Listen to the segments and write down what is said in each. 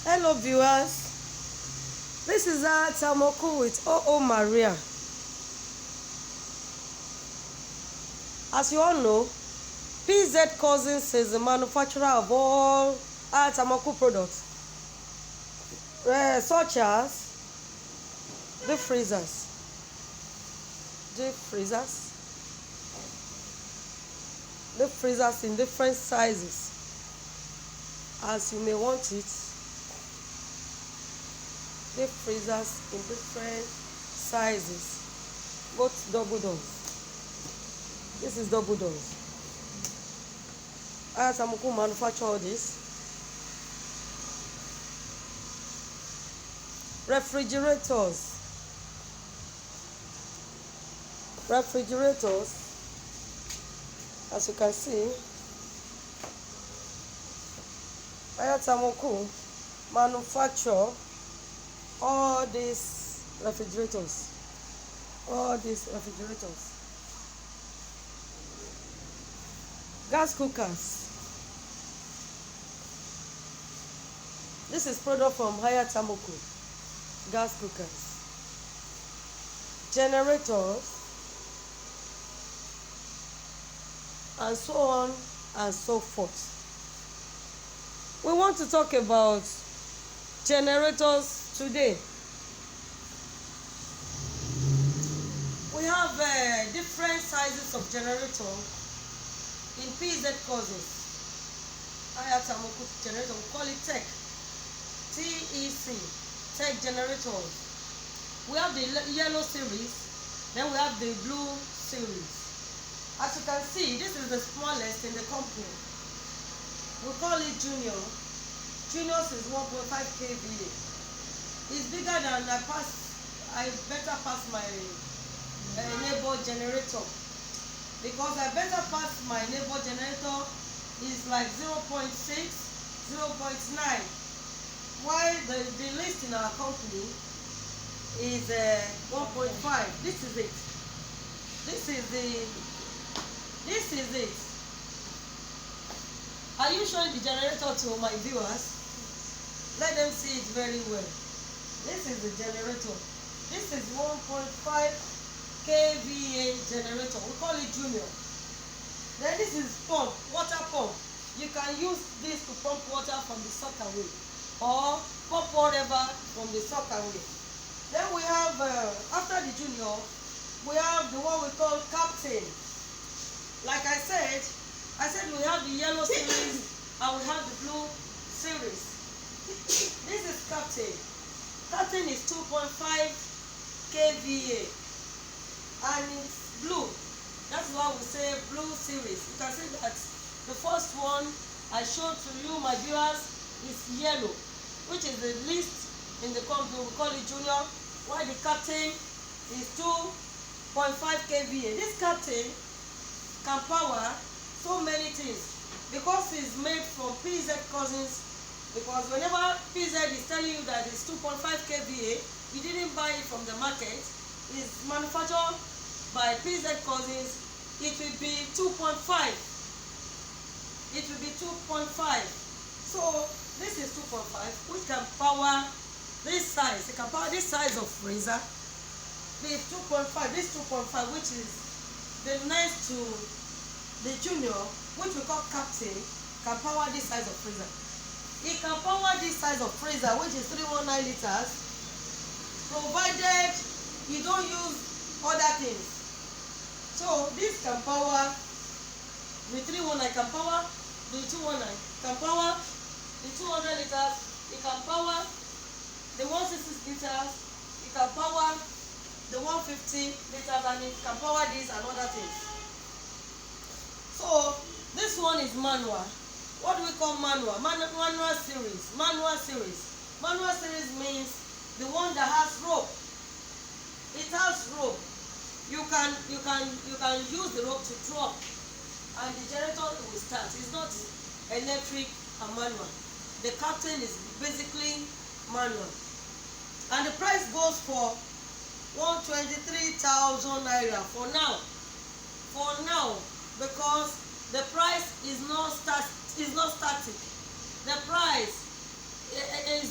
Hello viewers, this is Tamoku with OO Maria. As you all know, PZ Cousins is the manufacturer of all Tamoku products, such as deep freezers, in different sizes as you may want it. Deep freezers in different sizes, both double doors. This is double doors. Tamoku manufacture all this. Refrigerators, as you can see, Tamoku manufacture all these refrigerators. Gas cookers. This is product from Tamoku. Gas cookers. Generators, and so on and so forth. We want to talk about generators today. We have different sizes of generator in PZ Cousins. Tamoku generator, we call it TEC generators. We have the yellow series, then we have the blue series. As you can see, this is the smallest in the company. We call it Junior. Junior's is 1.5 kVA. It's bigger than I better pass my neighbor generator, because I better pass my neighbor generator is like 0.6, 0.9, while the least in our company is 1.5. This is it. Are you showing the generator to my viewers? Let them see it very well. This is the generator. This is 1.5 kVA generator. We call it Junior. Then this is pump, water pump. You can use this to pump water from the sockaway or pump whatever from the sockaway. Then we have, after the Junior, we have the one we call Captain. Like I said we have the yellow series and we have the blue series. This is Captain. Captain is 2.5 kVA and it's blue. That's why we say blue series. You can see that the first one I showed to you, my viewers, is yellow, which is the least in the company. We call it Junior, while the Captain is 2.5 kVA. This Captain can power so many things because it's made from PZ Cousins. Because whenever PZ is telling you that it's 2.5 kVA, you didn't buy it from the market. It's manufactured by PZ Cousins. It will be 2.5. It will be 2.5. So this is 2.5, which can power this size. It can power this size of freezer. This 2.5. This 2.5, which is the next to the Junior, which we call Captain, can power this size of freezer. It can power this size of freezer, which is 319 liters, provided you don't use other things. So this can power the 319, can power the 219, can power the 200 liters, it can power the 166 liters, it can power the 150 liters, and it can power this and other things. So this one is manual. What do we call manual? Manual series. Manual series means the one that has rope. It has rope. You can use the rope to drop, and the generator will start. It's not electric and manual. The Captain is basically manual, and the price goes for 123,000 naira for now. Because the price is not static. The price is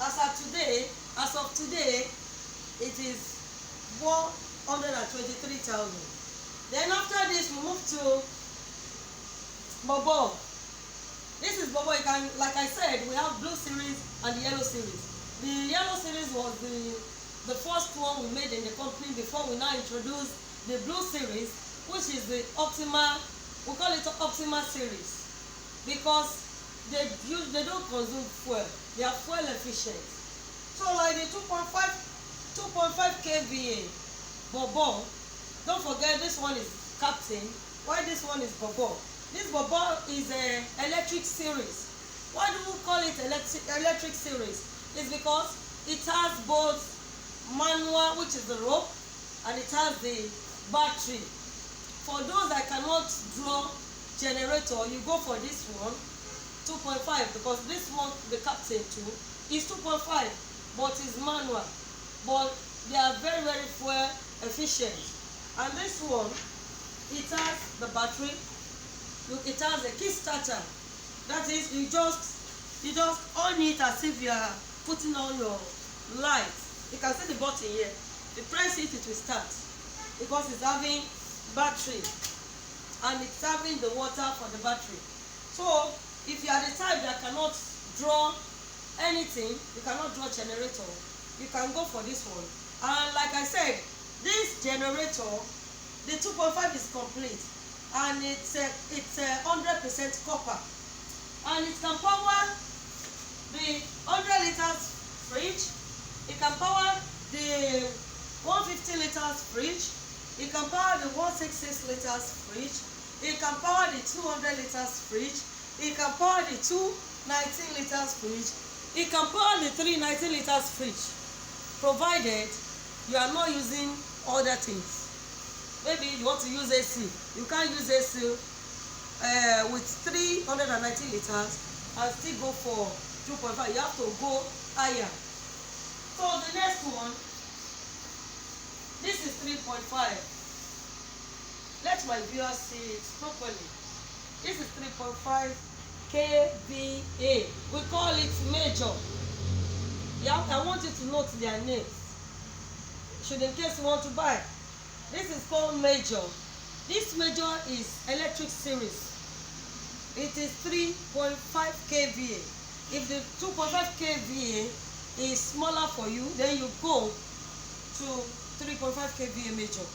as of today, it is 123,000. Then after this, we move to Bobo. This is Bobo. You can, like I said, we have blue series and the yellow series. The yellow series was the first one we made in the company before we now introduce the blue series, which is the Optima. We call it Optima series because they don't consume fuel. They are fuel efficient. So like the 2.5 kVA Bobo. Don't forget this one is Captain. Why this one is Bobo? This Bobo is a electric series. Why do we call it electric series? It's because it has both manual, which is the rope, and it has the battery. For those that cannot draw generator, you go for this one, 2.5, because this one, the Captain too, is 2.5, but it's manual. But they are very, very fuel efficient. And this one, it has the battery. It has a kickstarter. That is, you just on it as if you are putting on your light. You can see the button here. You press it, it will start because it's having battery and it's having the water for the battery. So if you are the type that cannot draw anything, you cannot draw generator, you can go for this one. And like I said, this generator, the 2.5 is complete, and it's 100% copper, and it can power the 100 liters fridge. It can power the 150 liters fridge. It can power the 166 liters fridge. It can power the 200 liters fridge. It can power the 219 liters fridge. It can power the 319 liters fridge, provided you are not using other things. Maybe you want to use AC. You can't use AC with 390 liters and still go for 2.5. You have to go higher. So the next one, this is 3.5. Let my viewers see it properly. This is 3.5 kVA. We call it major. Yeah, I want you to note their names, should in case you want to buy. This is called major. This major is electric series. It is 3.5 kVA. If the 2.5 kVA is smaller for you, then you go to 3.5 kVA major.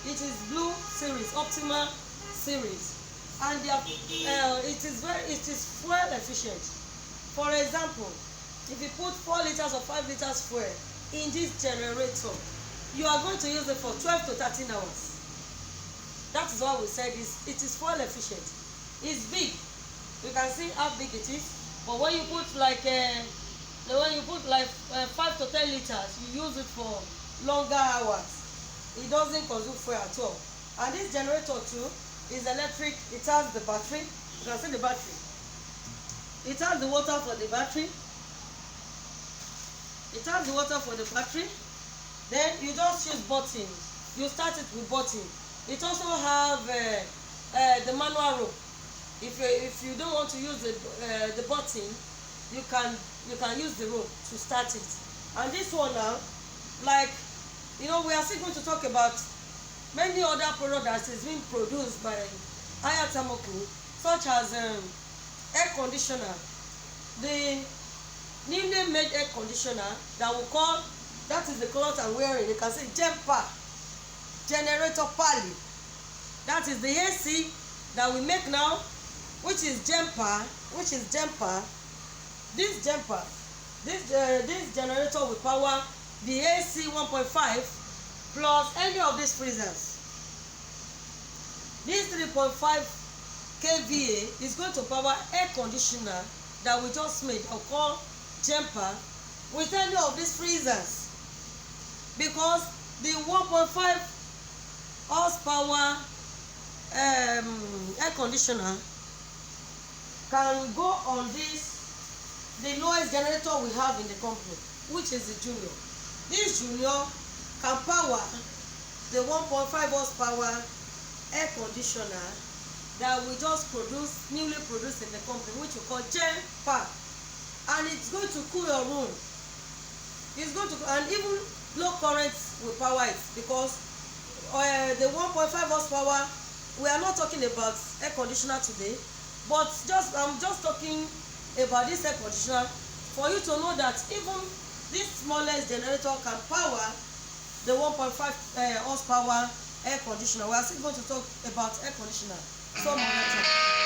It is blue series, Optima series, and it is fuel efficient. For example, if you put 4 liters or 5 liters fuel in this generator, you are going to use it for 12 to 13 hours. That is why we said it is fuel efficient. It's big. You can see how big it is. But when you put like 5 to 10 liters, you use it for longer hours. It doesn't consume fuel at all. And this generator too is electric. It has the battery. You can see the battery. It has the water for the battery. It has the water for the battery. Then you just use button. You start it with button. It also have the manual rope. If you don't want to use the button, you can use the rope to start it. And this one now, like, we are still going to talk about many other products that is being produced by Aya Thermocool, such as air conditioner. The newly made air conditioner that we call, that is the cloth I'm wearing. You can see Jempa generator Pali. That is the AC that we make now, which is Jempa. This generator will power the AC 1.5 plus any of these freezers. This 3.5 kVA is going to power air conditioner that we just made. I'll call Jempa with any of these freezers, because the 1.5 horsepower air conditioner can go on the lowest generator we have in the company, which is the Junior. This Junior can power the 1.5 horsepower air conditioner that we just newly produced in the company, which we call Jempa, and it's going to cool your room It's going to, and even low current will power it, because the 1.5 horsepower, we are not talking about air conditioner today, but I'm just talking about this air conditioner for you to know that even this smallest generator can power the 1.5 horsepower air conditioner. We are still going to talk about air conditioner some other time.